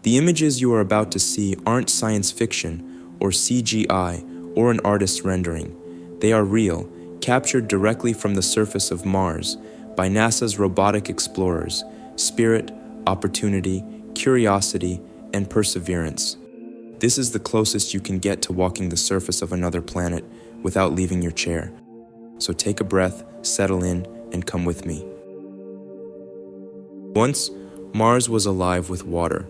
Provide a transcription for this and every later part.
The images you are about to see aren't science fiction or CGI or an artist's rendering. They are real, captured directly from the surface of Mars by NASA's robotic explorers, Spirit, Opportunity, Curiosity, and Perseverance. This is the closest you can get to walking the surface of another planet without leaving your chair. So take a breath, settle in, and come with me. Once, Mars was alive with water,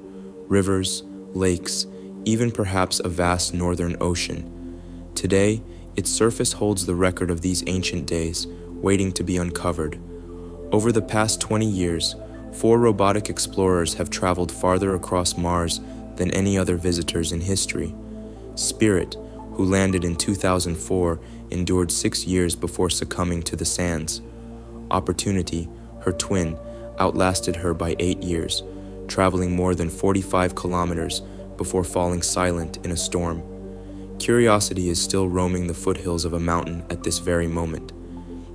rivers, lakes, even perhaps a vast northern ocean. Today, its surface holds the record of these ancient days, waiting to be uncovered. Over the past 20 years, 4 robotic explorers have traveled farther across Mars than any other visitors in history. Spirit, who landed in 2004, endured 6 years before succumbing to the sands. Opportunity, her twin, outlasted her by 8 years, traveling more than 45 kilometers before falling silent in a storm. Curiosity is still roaming the foothills of a mountain at this very moment.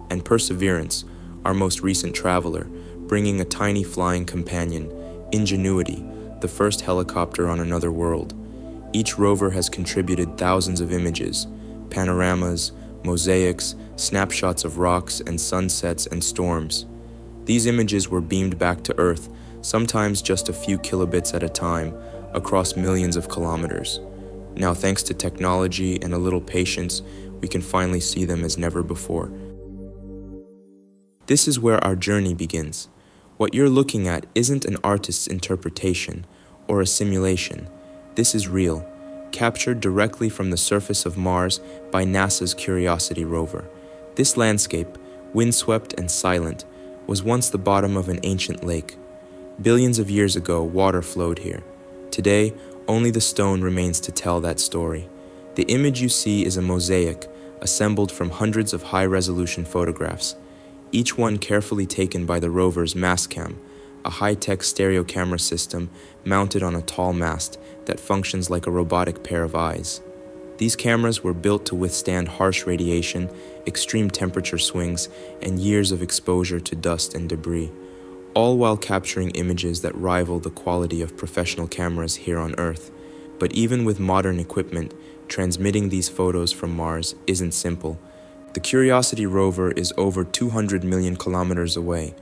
And Perseverance, our most recent traveler, bringing a tiny flying companion, Ingenuity, the first helicopter on another world. Each rover has contributed thousands of images, panoramas, mosaics, snapshots of rocks and sunsets and storms. These images were beamed back to Earth, sometimes just a few kilobits at a time, across millions of kilometers. Now, thanks to technology and a little patience, we can finally see them as never before. This is where our journey begins. What you're looking at isn't an artist's interpretation or a simulation. This is real, captured directly from the surface of Mars by NASA's Curiosity rover. This landscape, windswept and silent, was once the bottom of an ancient lake. Billions of years ago, water flowed here. Today, only the stone remains to tell that story. The image you see is a mosaic, assembled from hundreds of high-resolution photographs, each one carefully taken by the rover's Mastcam, a high-tech stereo camera system mounted on a tall mast that functions like a robotic pair of eyes. These cameras were built to withstand harsh radiation, extreme temperature swings, and years of exposure to dust and debris, all while capturing images that rival the quality of professional cameras here on Earth. But even with modern equipment, transmitting these photos from Mars isn't simple. The Curiosity rover is over 200 million kilometers away.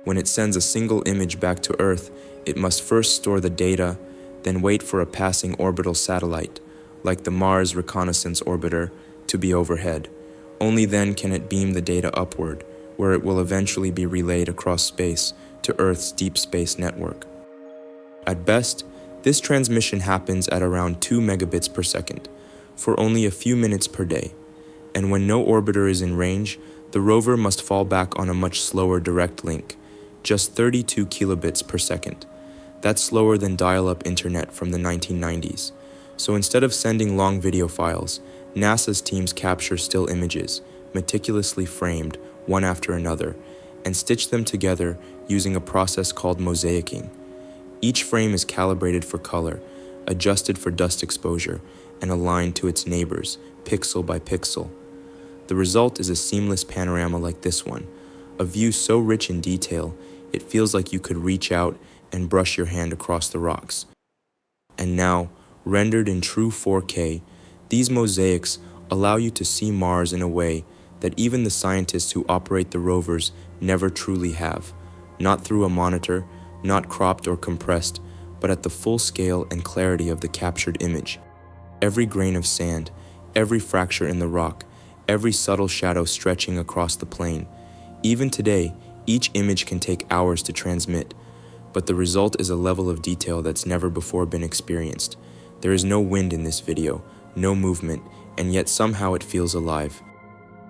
When it sends a single image back to Earth, it must first store the data, then wait for a passing orbital satellite, like the Mars Reconnaissance Orbiter, to be overhead. Only then can it beam the data upward, where it will eventually be relayed across space to Earth's deep space network. At best, this transmission happens at around 2 megabits per second, for only a few minutes per day. And when no orbiter is in range, the rover must fall back on a much slower direct link, just 32 kilobits per second. That's slower than dial-up internet from the 1990s. So instead of sending long video files, NASA's teams capture still images, meticulously framed, one after another, and stitch them together using a process called mosaicing. Each frame is calibrated for color, adjusted for dust exposure, and aligned to its neighbors, pixel by pixel. The result is a seamless panorama like this one, a view so rich in detail, it feels like you could reach out and brush your hand across the rocks. And now, rendered in true 4K, these mosaics allow you to see Mars in a way that even the scientists who operate the rovers never truly have, not through a monitor, not cropped or compressed, but at the full scale and clarity of the captured image. Every grain of sand, every fracture in the rock, every subtle shadow stretching across the plane. Even today, each image can take hours to transmit, but the result is a level of detail that's never before been experienced. There is no wind in this video, no movement, and yet somehow it feels alive.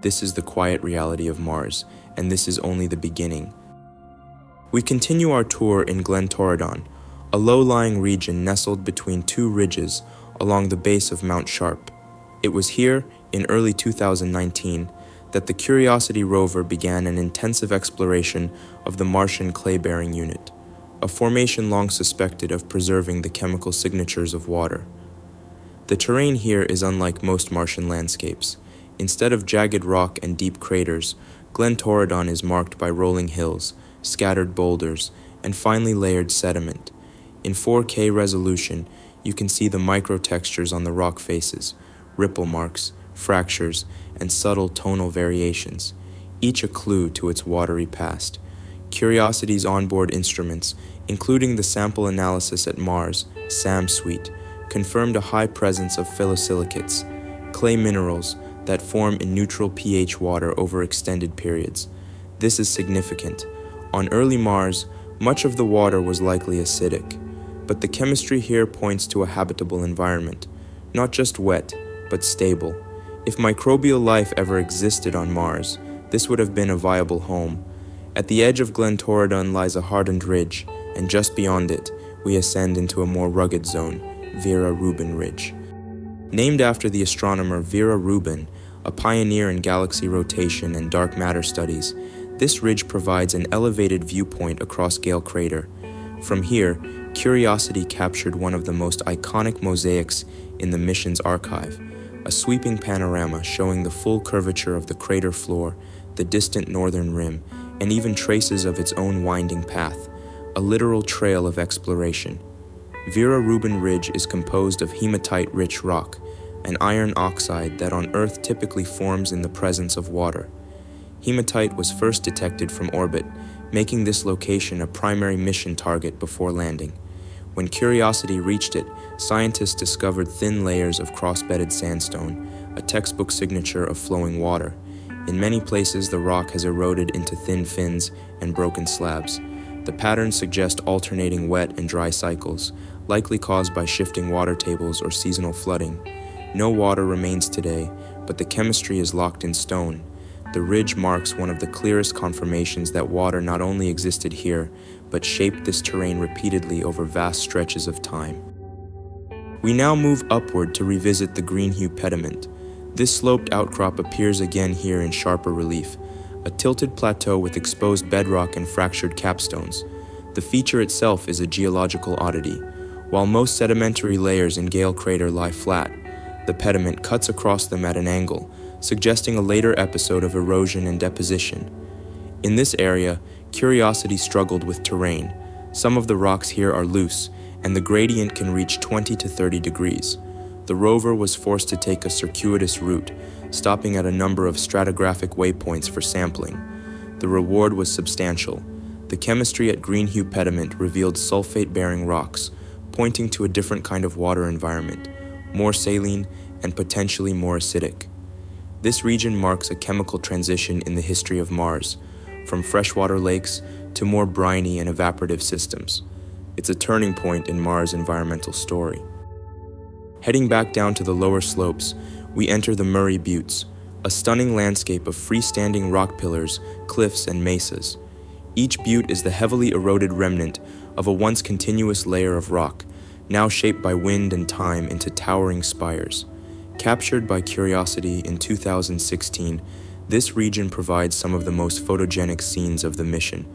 This is the quiet reality of Mars, and this is only the beginning. We continue our tour in Glentorridon, a low-lying region nestled between 2 ridges along the base of Mount Sharp. It was here, in early 2019, that the Curiosity rover began an intensive exploration of the Martian clay-bearing unit, a formation long suspected of preserving the chemical signatures of water. The terrain here is unlike most Martian landscapes. Instead of jagged rock and deep craters, Glentorridon is marked by rolling hills, scattered boulders, and finely layered sediment. In 4K resolution, you can see the microtextures on the rock faces, ripple marks, fractures, and subtle tonal variations, each a clue to its watery past. Curiosity's onboard instruments, including the sample analysis at Mars, SAM suite, confirmed a high presence of phyllosilicates, clay minerals that form in neutral pH water over extended periods. This is significant. On early Mars, much of the water was likely acidic, but the chemistry here points to a habitable environment, not just wet, but stable. If microbial life ever existed on Mars, this would have been a viable home. At the edge of Glentorridon lies a hardened ridge, and just beyond it, we ascend into a more rugged zone, Vera Rubin Ridge. Named after the astronomer Vera Rubin, a pioneer in galaxy rotation and dark matter studies, this ridge provides an elevated viewpoint across Gale Crater. From here, Curiosity captured one of the most iconic mosaics in the mission's archive, a sweeping panorama showing the full curvature of the crater floor, the distant northern rim, and even traces of its own winding path, a literal trail of exploration. Vera Rubin Ridge is composed of hematite-rich rock, an iron oxide that on Earth typically forms in the presence of water. Hematite was first detected from orbit, making this location a primary mission target before landing. When Curiosity reached it, scientists discovered thin layers of cross-bedded sandstone, a textbook signature of flowing water. In many places, the rock has eroded into thin fins and broken slabs. The patterns suggest alternating wet and dry cycles, likely caused by shifting water tables or seasonal flooding. No water remains today, but the chemistry is locked in stone. The ridge marks one of the clearest confirmations that water not only existed here, but shaped this terrain repeatedly over vast stretches of time. We now move upward to revisit the Greenhue pediment. This sloped outcrop appears again here in sharper relief, a tilted plateau with exposed bedrock and fractured capstones. The feature itself is a geological oddity. While most sedimentary layers in Gale Crater lie flat, the pediment cuts across them at an angle, suggesting a later episode of erosion and deposition. In this area, Curiosity struggled with terrain. Some of the rocks here are loose, and the gradient can reach 20 to 30 degrees. The rover was forced to take a circuitous route, stopping at a number of stratigraphic waypoints for sampling. The reward was substantial. The chemistry at Greenhue pediment revealed sulfate-bearing rocks, pointing to a different kind of water environment, more saline and potentially more acidic. This region marks a chemical transition in the history of Mars, from freshwater lakes to more briny and evaporative systems. It's a turning point in Mars' environmental story. Heading back down to the lower slopes, we enter the Murray Buttes, a stunning landscape of freestanding rock pillars, cliffs, and mesas. Each butte is the heavily eroded remnant of a once continuous layer of rock, now shaped by wind and time into towering spires. Captured by Curiosity in 2016, this region provides some of the most photogenic scenes of the mission.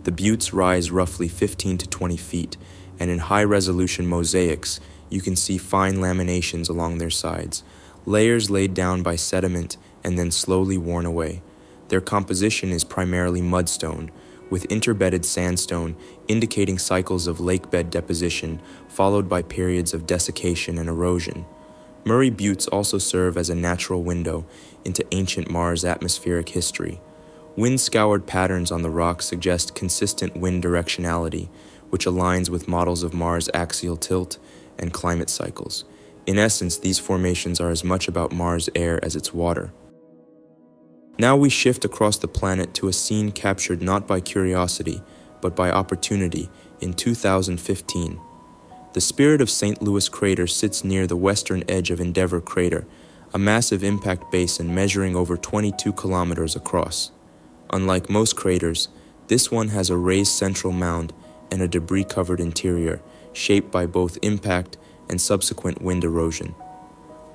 The buttes rise roughly 15 to 20 feet, and in high-resolution mosaics, you can see fine laminations along their sides, layers laid down by sediment and then slowly worn away. Their composition is primarily mudstone, with interbedded sandstone indicating cycles of lakebed deposition followed by periods of desiccation and erosion. Murray Buttes also serve as a natural window into ancient Mars atmospheric history. Wind-scoured patterns on the rocks suggest consistent wind directionality, which aligns with models of Mars' axial tilt and climate cycles. In essence, these formations are as much about Mars' air as its water. Now we shift across the planet to a scene captured not by Curiosity, but by Opportunity in 2015. The Spirit of St. Louis crater sits near the western edge of Endeavour crater, a massive impact basin measuring over 22 kilometers across. Unlike most craters, this one has a raised central mound and a debris-covered interior, shaped by both impact and subsequent wind erosion.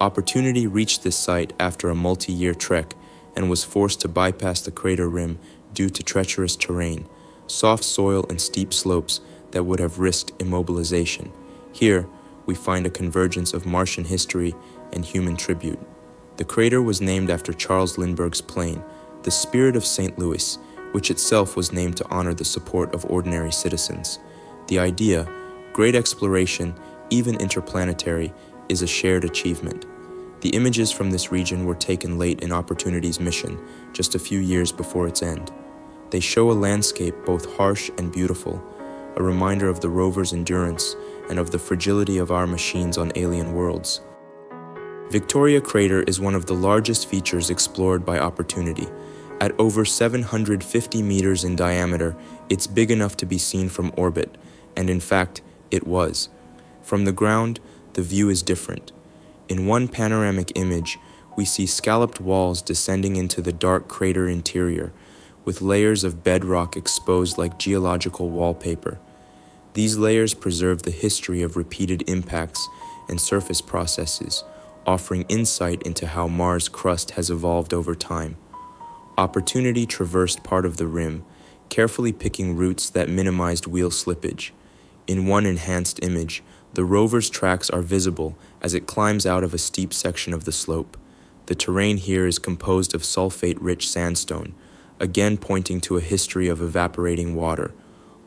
Opportunity reached this site after a multi-year trek and was forced to bypass the crater rim due to treacherous terrain, soft soil and steep slopes that would have risked immobilization. Here, we find a convergence of Martian history and human tribute. The crater was named after Charles Lindbergh's plane, the Spirit of St. Louis, which itself was named to honor the support of ordinary citizens. The idea, Great exploration, even interplanetary, is a shared achievement. The images from this region were taken late in Opportunity's mission, just a few years before its end. They show a landscape both harsh and beautiful, a reminder of the rover's endurance and of the fragility of our machines on alien worlds. Victoria Crater is one of the largest features explored by Opportunity. At over 750 meters in diameter, it's big enough to be seen from orbit, and in fact, it was. From the ground, the view is different. In one panoramic image, we see scalloped walls descending into the dark crater interior, with layers of bedrock exposed like geological wallpaper. These layers preserve the history of repeated impacts and surface processes, offering insight into how Mars' crust has evolved over time. Opportunity traversed part of the rim, carefully picking routes that minimized wheel slippage. In one enhanced image, the rover's tracks are visible as it climbs out of a steep section of the slope. The terrain here is composed of sulfate-rich sandstone, again pointing to a history of evaporating water.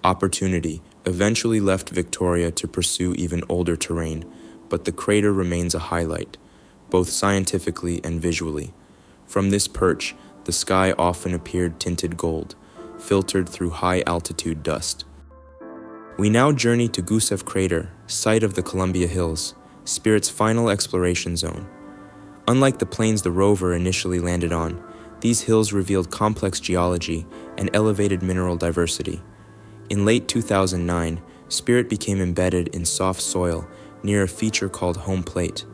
Opportunity eventually left Victoria to pursue even older terrain, but the crater remains a highlight, both scientifically and visually. From this perch, the sky often appeared tinted gold, filtered through high-altitude dust. We now journey to Gusev Crater, site of the Columbia Hills, Spirit's final exploration zone. Unlike the plains the rover initially landed on, these hills revealed complex geology and elevated mineral diversity. In late 2009, Spirit became embedded in soft soil near a feature called home plate.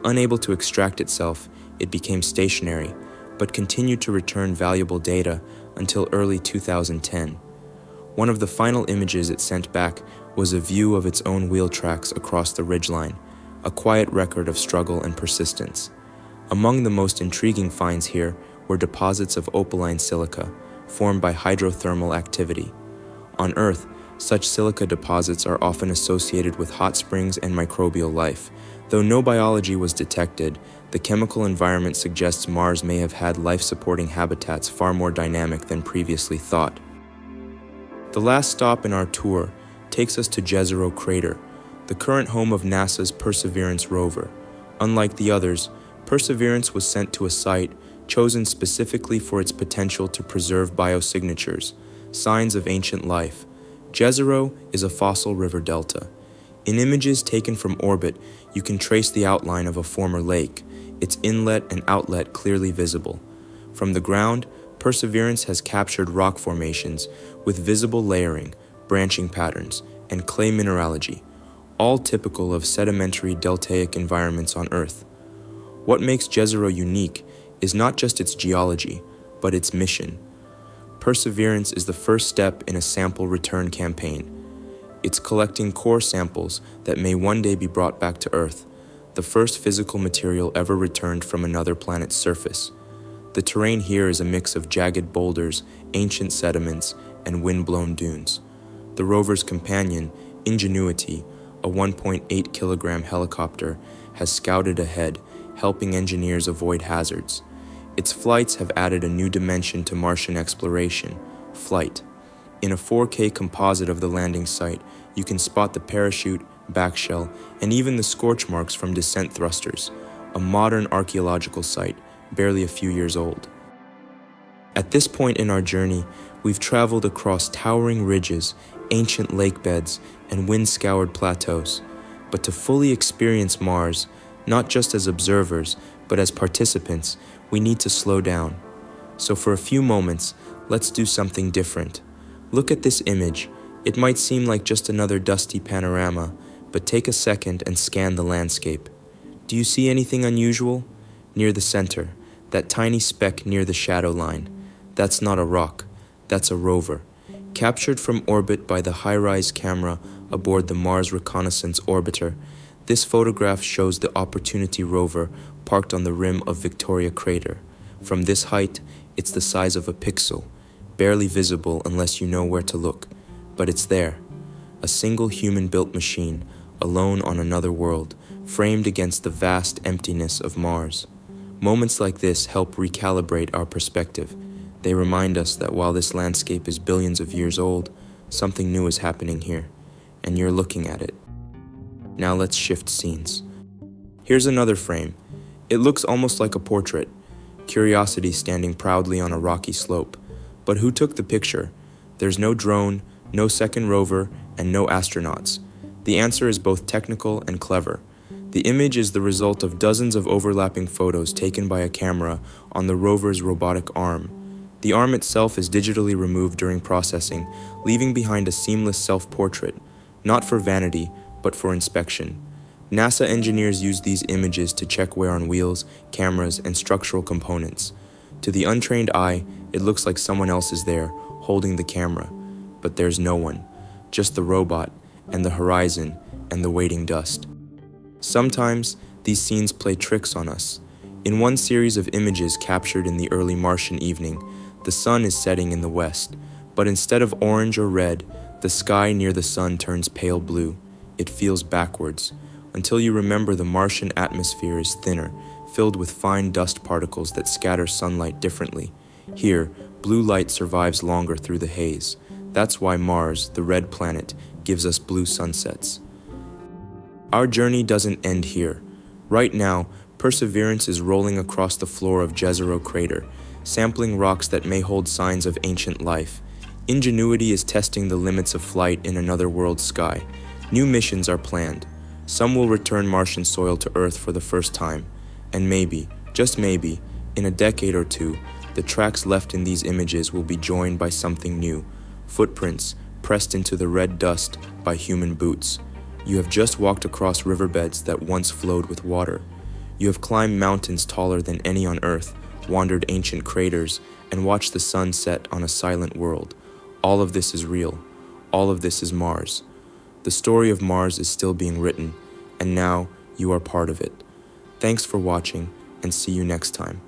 Unable to extract itself, it became stationary, but continued to return valuable data until early 2010. One of the final images it sent back was a view of its own wheel tracks across the ridgeline, a quiet record of struggle and persistence. Among the most intriguing finds here were deposits of opaline silica, formed by hydrothermal activity. On Earth, such silica deposits are often associated with hot springs and microbial life. Though no biology was detected, the chemical environment suggests Mars may have had life-supporting habitats far more dynamic than previously thought. The last stop in our tour takes us to Jezero Crater, the current home of NASA's Perseverance rover. Unlike the others, Perseverance was sent to a site chosen specifically for its potential to preserve biosignatures, signs of ancient life. Jezero is a fossil river delta. In images taken from orbit, you can trace the outline of a former lake, its inlet and outlet clearly visible. From the ground, Perseverance has captured rock formations with visible layering, branching patterns, and clay mineralogy, all typical of sedimentary deltaic environments on Earth. What makes Jezero unique is not just its geology, but its mission. Perseverance is the first step in a sample return campaign. It's collecting core samples that may one day be brought back to Earth, the first physical material ever returned from another planet's surface. The terrain here is a mix of jagged boulders, ancient sediments, and wind-blown dunes. The rover's companion, Ingenuity, a 1.8 kilogram helicopter, has scouted ahead, helping engineers avoid hazards. Its flights have added a new dimension to Martian exploration: flight. In a 4K composite of the landing site, you can spot the parachute, backshell, and even the scorch marks from descent thrusters, a modern archaeological site, barely a few years old. At this point in our journey, we've traveled across towering ridges, ancient lake beds, and wind-scoured plateaus. But to fully experience Mars, not just as observers, but as participants, we need to slow down. So for a few moments, let's do something different. Look at this image. It might seem like just another dusty panorama, but take a second and scan the landscape. Do you see anything unusual? Near the center, that tiny speck near the shadow line. That's not a rock, that's a rover. Captured from orbit by the HiRISE camera aboard the Mars Reconnaissance Orbiter, this photograph shows the Opportunity rover parked on the rim of Victoria Crater. From this height, it's the size of a pixel, barely visible unless you know where to look. But it's there, a single human-built machine, alone on another world, framed against the vast emptiness of Mars. Moments like this help recalibrate our perspective. They remind us that while this landscape is billions of years old, something new is happening here. and you're looking at it. Now let's shift scenes. Here's another frame. It looks almost like a portrait. Curiosity standing proudly on a rocky slope. But who took the picture? There's no drone, no second rover, and no astronauts. The answer is both technical and clever. The image is the result of dozens of overlapping photos taken by a camera on the rover's robotic arm. The arm itself is digitally removed during processing, leaving behind a seamless self-portrait, not for vanity, but for inspection. NASA engineers use these images to check wear on wheels, cameras, and structural components. To the untrained eye, it looks like someone else is there, holding the camera. But there's no one, just the robot, and the horizon, and the waiting dust. Sometimes, these scenes play tricks on us. In one series of images captured in the early Martian evening, the sun is setting in the west, but instead of orange or red, the sky near the sun turns pale blue. It feels backwards, until you remember the Martian atmosphere is thinner, filled with fine dust particles that scatter sunlight differently. Here, blue light survives longer through the haze. That's why Mars, the red planet, gives us blue sunsets. Our journey doesn't end here. Right now, Perseverance is rolling across the floor of Jezero Crater, sampling rocks that may hold signs of ancient life. Ingenuity is testing the limits of flight in another world's sky. New missions are planned. Some will return Martian soil to Earth for the first time. And maybe, just maybe, in a decade or two, the tracks left in these images will be joined by something new. Footprints pressed into the red dust by human boots. You have just walked across riverbeds that once flowed with water. You have climbed mountains taller than any on Earth, wandered ancient craters, and watched the sun set on a silent world. All of this is real. All of this is Mars. The story of Mars is still being written, and now you are part of it. Thanks for watching, and see you next time.